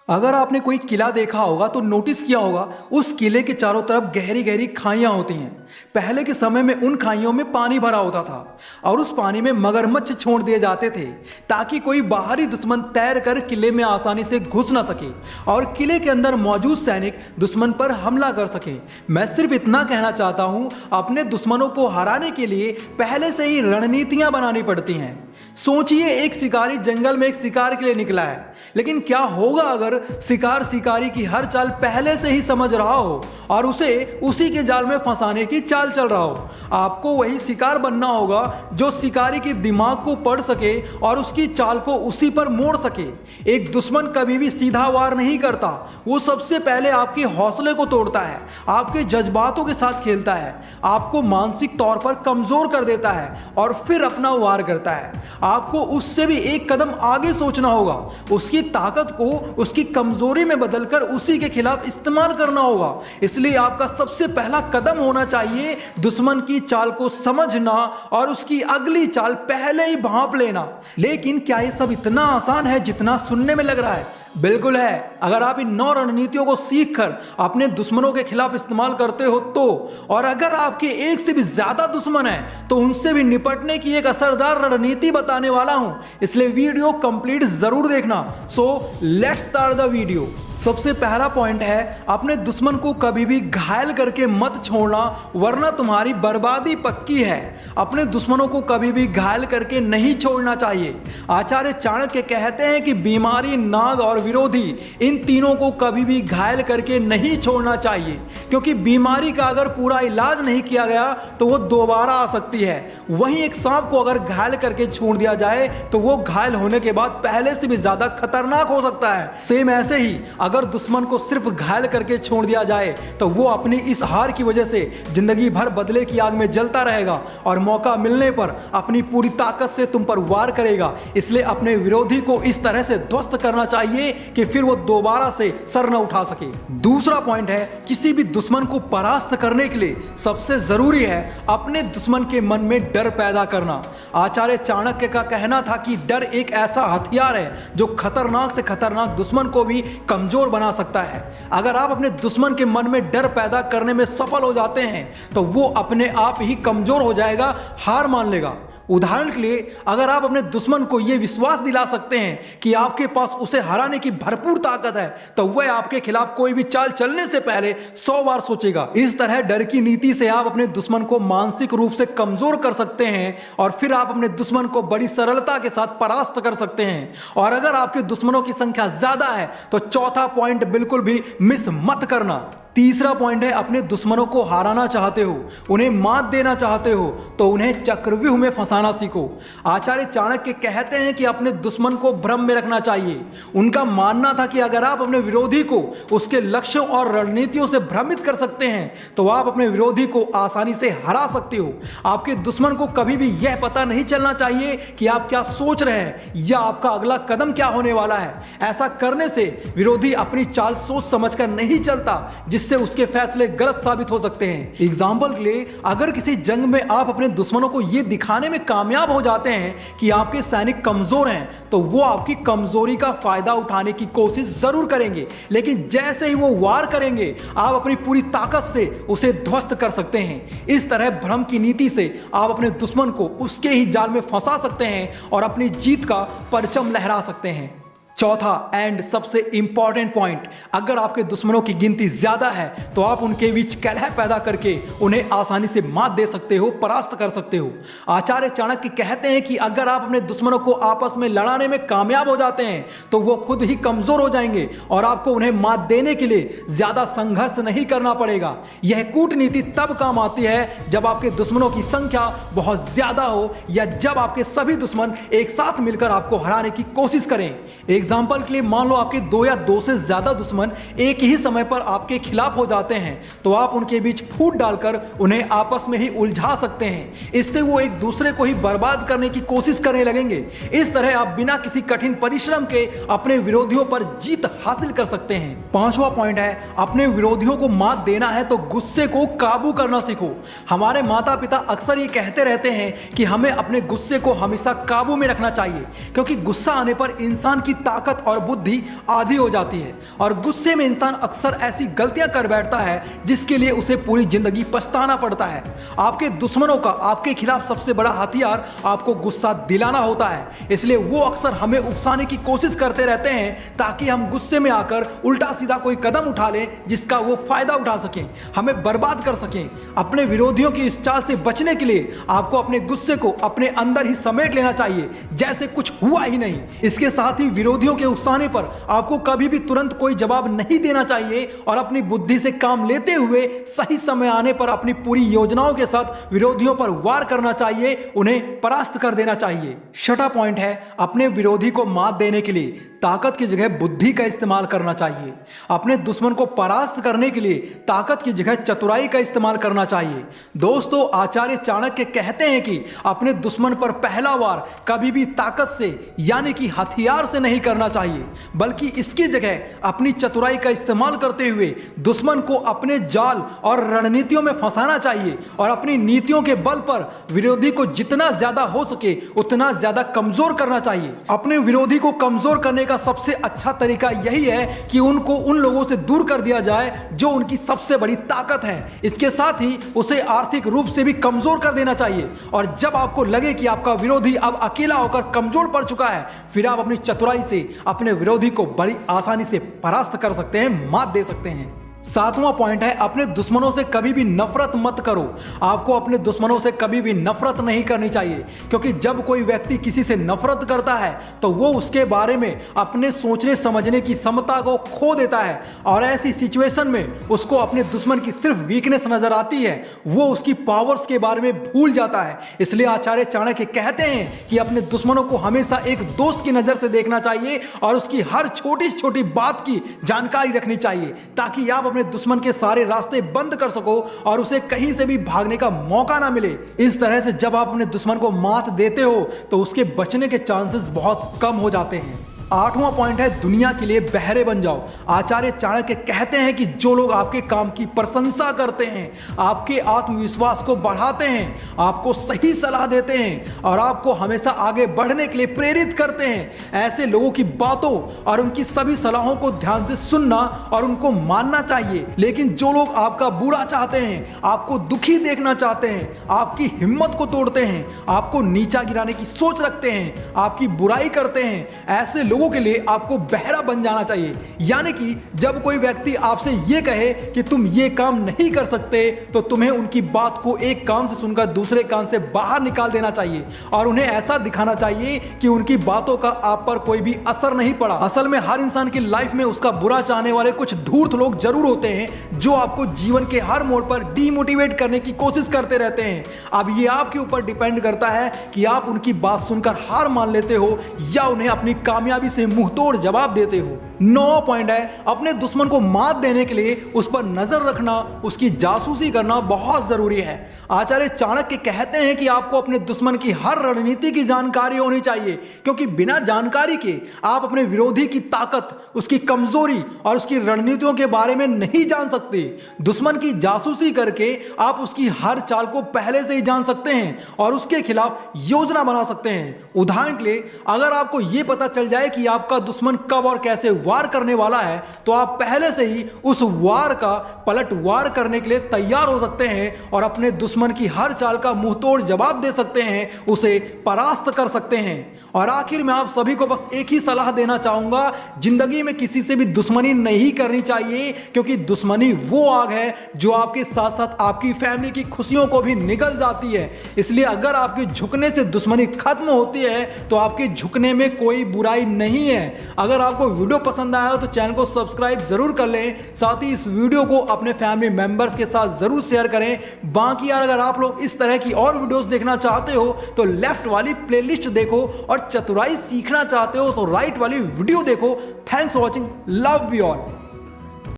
अगर आपने कोई किला देखा होगा तो नोटिस किया होगा उस किले के चारों तरफ गहरी गहरी खाइयां होती हैं। पहले के समय में उन खाइयों में पानी भरा होता था और उस पानी में मगरमच्छ छोड़ दिए जाते थे ताकि कोई बाहरी दुश्मन तैर कर किले में आसानी से घुस ना सके और किले के अंदर मौजूद सैनिक दुश्मन पर हमला कर सके। मैं सिर्फ इतना कहना चाहता हूं, अपने दुश्मनों को हराने के लिए पहले से ही रणनीतियां बनानी पड़ती हैं। सोचिए, एक शिकारी जंगल में एक शिकार के लिए निकला है, लेकिन क्या होगा अगर शिकार शिकारी की हर चाल पहले से ही समझ रहा हो और उसे उसी के जाल में फंसाने की चाल चल रहा हो। आपको वही शिकार बनना होगा जो शिकारी के दिमाग को पढ़ सके और उसकी चाल को उसी पर मोड़ सके। एक दुश्मन कभी भी सीधा वार नहीं करता, वो सबसे पहले आपके हौसले को तोड़ता है, आपके जज्बातों के साथ खेलता है, आपको मानसिक तौर पर कमजोर कर देता है और फिर अपना वार करता है। आपको उससे भी एक कदम आगे सोचना होगा, उसकी ताकत को उसकी कमजोरी में बदलकर उसी के खिलाफ इस्तेमाल करना होगा। इसलिए आपका सबसे पहला कदम होना चाहिए दुश्मन की चाल को समझना और उसकी अगली चाल पहले ही भांप लेना। लेकिन क्या ये सब इतना आसान है जितना सुनने में लग रहा है? बिल्कुल है। अगर आप इन 9 रणनीतियों को सीखकर अपने दुश्मनों के खिलाफ इस्तेमाल करते हो तो, और अगर आपके एक से भी ज्यादा दुश्मन है तो उनसे भी निपटने की एक असरदार रणनीति बताने वाला हूं, इसलिए वीडियो कंप्लीट जरूर देखना। So let's start the video. सबसे पहला पॉइंट है, अपने दुश्मन को कभी भी घायल करके मत छोड़ना, वरना तुम्हारी बर्बादी पक्की है। अपने दुश्मनों को कभी भी घायल करके नहीं छोड़ना चाहिए। आचार्य चाणक्य कहते हैं कि बीमारी, नाग और विरोधी, इन तीनों को कभी भी घायल करके नहीं छोड़ना चाहिए, क्योंकि बीमारी का अगर पूरा इलाज नहीं किया गया तो वो दोबारा आ सकती है। वहीं एक सांप को अगर घायल करके छोड़ दिया जाए तो वो घायल होने के बाद पहले से भी ज्यादा खतरनाक हो सकता है। सेम ऐसे ही अगर दुश्मन को सिर्फ घायल करके छोड़ दिया जाए तो वो अपनी इस हार की वजह से जिंदगी भर बदले की आग में जलता रहेगा और मौका मिलने पर अपनी पूरी ताकत से तुम पर वार करेगा। इसलिए अपने विरोधी को इस तरह से ध्वस्त करना चाहिए कि फिर वो दोबारा से सर न उठा सके। दूसरा पॉइंट है, किसी भी दुश्मन को परास्त करने के लिए सबसे जरूरी है अपने दुश्मन के मन में डर पैदा करना। आचार्य चाणक्य का कहना था कि डर एक ऐसा हथियार है जो खतरनाक से खतरनाक दुश्मन को भी कमजोर बना सकता है। अगर आप अपने दुश्मन के मन में डर पैदा करने में सफल हो जाते हैं तो वो अपने आप ही कमजोर हो जाएगा, हार मान लेगा। उदाहरण के लिए, अगर आप अपने दुश्मन को यह विश्वास दिला सकते हैं कि आपके पास उसे हराने की भरपूर ताकत है तो वह आपके खिलाफ कोई भी चाल चलने से पहले 100 बार सोचेगा। इस तरह डर की नीति से आप अपने दुश्मन को मानसिक रूप से कमजोर कर सकते हैं और फिर आप अपने दुश्मन को बड़ी सरलता के साथ परास्त कर सकते हैं। और अगर आपके दुश्मनों की संख्या ज्यादा है तो चौथा पॉइंट बिल्कुल भी मिस मत करना। तीसरा पॉइंट है, अपने दुश्मनों को हराना चाहते हो, उन्हें मात देना चाहते हो तो उन्हें चक्रव्यूह में फंसाना सीखो। आचार्य चाणक्य कहते हैं कि अपने दुश्मन को भ्रम में रखना चाहिए। उनका मानना था कि अगर आप अपने विरोधी को उसके लक्ष्यों और रणनीतियों से भ्रमित कर सकते हैं तो आप अपने विरोधी को आसानी से हरा सकते हो। आपके दुश्मन को कभी भी यह पता नहीं चलना चाहिए कि आप क्या सोच रहे हैं या आपका अगला कदम क्या होने वाला है। ऐसा करने से विरोधी अपनी चाल सोच समझकर नहीं चलता, जिससे उसके फैसले गलत साबित हो सकते हैं। एग्जाम्पल के लिए, अगर किसी जंग में आप अपने दुश्मनों को यह दिखाने में कामयाब हो जाते हैं कि आपके सैनिक कमजोर हैं तो वो आपकी कमजोरी का फायदा उठाने की कोशिश जरूर करेंगे, लेकिन जैसे ही वो वार करेंगे आप अपनी पूरी ताकत से उसे ध्वस्त कर सकते हैं। इस तरह भ्रम की नीति से आप अपने दुश्मन को उसके ही जाल में फंसा सकते हैं और अपनी जीत का परचम लहरा सकते हैं। चौथा एंड सबसे इंपॉर्टेंट पॉइंट, अगर आपके दुश्मनों की गिनती ज्यादा है तो आप उनके बीच कलह पैदा करके उन्हें आसानी से मात दे सकते हो, परास्त कर सकते हो। आचार्य चाणक्य कहते हैं कि अगर आप अपने दुश्मनों को आपस में लड़ाने में कामयाब हो जाते हैं तो वो खुद ही कमजोर हो जाएंगे और आपको उन्हें मात देने के लिए ज्यादा संघर्ष नहीं करना पड़ेगा। यह कूटनीति तब काम आती है जब आपके दुश्मनों की संख्या बहुत ज्यादा हो या जब आपके सभी दुश्मन एक साथ मिलकर आपको हराने की कोशिश करें। एग्जाम्पल के लिए, मान लो आपके 2 या 2 से ज्यादा दुश्मन एक ही समय पर आपके खिलाफ हो जाते हैं तो आप उनके बीच फूट डालकर उन्हें आपस में ही उलझा सकते हैं। इससे वो एक दूसरे को ही बर्बाद करने की कोशिश करने लगेंगे। इस तरह आप बिना किसी कठिन परिश्रम के अपने विरोधियों पर जीत हासिल कर सकते हैं। पांचवा पॉइंट है, अपने विरोधियों को मात देना है तो गुस्से को काबू करना सीखो। हमारे माता पिता अक्सर ये कहते रहते हैं कि हमें अपने गुस्से को हमेशा काबू में रखना चाहिए, क्योंकि गुस्सा आने पर इंसान की ताकत और बुद्धि आधी हो जाती है और गुस्से में इंसान अक्सर ऐसी गलतियां कर बैठता है जिसके लिए उसे पूरी जिंदगी पछताना पड़ता है। आपके दुश्मनों का आपके खिलाफ सबसे बड़ा हथियार आपको गुस्सा दिलाना होता है, इसलिए वो अक्सर हमें उकसाने की कोशिश करते रहते हैं ताकि हम गुस्से में आकर उल्टा सीधा कोई कदम उठा लें जिसका वो फायदा उठा सकें, हमें बर्बाद कर सकें। अपने विरोधियों की इस चाल से बचने के लिए आपको अपने गुस्से को अपने अंदर ही समेट लेना चाहिए जैसे कुछ हुआ ही नहीं। इसके साथ ही विरोधियों के उकसाने पर आपको कभी भी तुरंत कोई जवाब नहीं देना चाहिए और अपनी बुद्धि से काम लेते हुए सही समय आने पर अपनी पूरी योजनाओं के साथ विरोधियों पर वार करना चाहिए, उन्हें परास्त कर देना चाहिए। छठा पॉइंट है, अपने विरोधी को मात देने के लिए ताकत की जगह बुद्धि का इस्तेमाल करना चाहिए। अपने दुश्मन को परास्त करने के लिए ताकत की जगह चतुराई का इस्तेमाल करना चाहिए। दोस्तों, आचार्य चाणक्य कहते हैं कि अपने दुश्मन पर पहला वार कभी भी ताकत से यानी कि हथियार से नहीं करना चाहिए, बल्कि इसकी जगह अपनी चतुराई का इस्तेमाल करते हुए दुश्मन को अपने जाल और रणनीतियों में फंसाना चाहिए और अपनी नीतियों के बल पर विरोधी को जितना ज्यादा हो सके उतना ज्यादा कमजोर करना चाहिए। अपने विरोधी को कमजोर करने का सबसे अच्छा तरीका यही है कि उनको उन लोगों से दूर कर दिया जाए जो उनकी सबसे बड़ी ताकत है। इसके साथ ही उसे आर्थिक रूप से भी कमजोर कर देना चाहिए और जब आपको लगे कि आपका विरोधी अब अकेला होकर कमजोर पड़ चुका है, फिर आप अपनी चतुराई से अपने विरोधी को बड़ी आसानी से परास्त कर सकते हैं, मात दे सकते हैं। सातवां पॉइंट है, अपने दुश्मनों से कभी भी नफरत मत करो। आपको अपने दुश्मनों से कभी भी नफरत नहीं करनी चाहिए, क्योंकि जब कोई व्यक्ति किसी से नफरत करता है तो वो उसके बारे में अपने सोचने समझने की क्षमता को खो देता है और ऐसी सिचुएशन में उसको अपने दुश्मन की सिर्फ वीकनेस नजर आती है, वो उसकी पावर्स के बारे में भूल जाता है। इसलिए आचार्य चाणक्य कहते हैं कि अपने दुश्मनों को हमेशा एक दोस्त की नजर से देखना चाहिए और उसकी हर छोटी छोटी बात की जानकारी रखनी चाहिए ताकि आप अपने दुश्मन के सारे रास्ते बंद कर सको और उसे कहीं से भी भागने का मौका ना मिले। इस तरह से जब आप अपने दुश्मन को मात देते हो तो उसके बचने के चांसेस बहुत कम हो जाते हैं। आठवां पॉइंट है, दुनिया के लिए बहरे बन जाओ। आचार्य चाणक्य कहते हैं कि जो लोग आपके काम की प्रशंसा करते हैं, आपके आत्मविश्वास को बढ़ाते हैं, आपको सही सलाह देते हैं और आपको हमेशा आगे बढ़ने के लिए प्रेरित करते हैं, ऐसे लोगों की बातों और उनकी सभी सलाहों को ध्यान से सुनना और उनको मानना चाहिए। लेकिन जो लोग आपका बुरा चाहते हैं, आपको दुखी देखना चाहते हैं, आपकी हिम्मत को तोड़ते हैं, आपको नीचा गिराने की सोच रखते हैं, आपकी बुराई करते हैं, ऐसे लोगों के लिए आपको बहरा बन जाना चाहिए। यानी कि जब कोई व्यक्ति आपसे यह कहे कि तुम ये काम नहीं कर सकते तो तुम्हें उनकी बात को एक कान से सुनकर दूसरे कान से बाहर निकाल देना चाहिए और उन्हें ऐसा दिखाना चाहिए कि उनकी बातों का आप पर कोई भी असर नहीं पड़ा। असल में हर इंसान की लाइफ में उसका बुरा चाहने वाले कुछ धूर्त लोग जरूर होते हैं जो आपको जीवन के हर मोड़ पर डीमोटिवेट करने की कोशिश करते रहते हैं। अब ये आपके ऊपर डिपेंड करता है कि आप उनकी बात सुनकर हार मान लेते हो या उन्हें अपनी कामयाबी से मुंहतोड़ जवाब देते हो। 9 पॉइंट है, अपने दुश्मन को मात देने के लिए उस पर नजर रखना, उसकी जासूसी करना बहुत जरूरी है। आचार्य चाणक्य कहते हैं कि आपको अपने दुश्मन की हर रणनीति की जानकारी होनी चाहिए, क्योंकि बिना जानकारी के आप अपने विरोधी की ताकत, उसकी कमजोरी और उसकी रणनीतियों के बारे में नहीं जान सकते। दुश्मन की जासूसी करके आप उसकी हर चाल को पहले से ही जान सकते हैं और उसके खिलाफ योजना बना सकते हैं। उदाहरण के लिए, अगर आपको यह पता चल जाए कि आपका दुश्मन कब और कैसे वार करने वाला है तो आप पहले से ही उस वार का पलट वार करने के लिए तैयार हो सकते हैं और अपने दुश्मन की हर चाल का मुंहतोड़ जवाब दे सकते हैं, उसे परास्त कर सकते हैं। और आखिर में आप सभी को बस एक ही सलाह देना चाहूंगा, जिंदगी में किसी से भी दुश्मनी नहीं करनी चाहिए, क्योंकि दुश्मनी वो आग है जो आपके साथ साथ आपकी फैमिली की खुशियों को भी निगल जाती है। इसलिए अगर आपके झुकने से दुश्मनी खत्म होती है तो आपके झुकने में कोई बुराई नहीं है। अगर आपको वीडियो पसंद आया हो तो चैनल को सब्सक्राइब जरूर कर लें, साथ ही इस वीडियो को अपने फैमिली मेंबर्स के साथ जरूर शेयर करें। बाकी यार, अगर आप लोग इस तरह की और वीडियोस देखना चाहते हो तो लेफ्ट वाली प्लेलिस्ट देखो और चतुराई सीखना चाहते हो तो राइट वाली वीडियो देखो। Thanks for watching, love you all.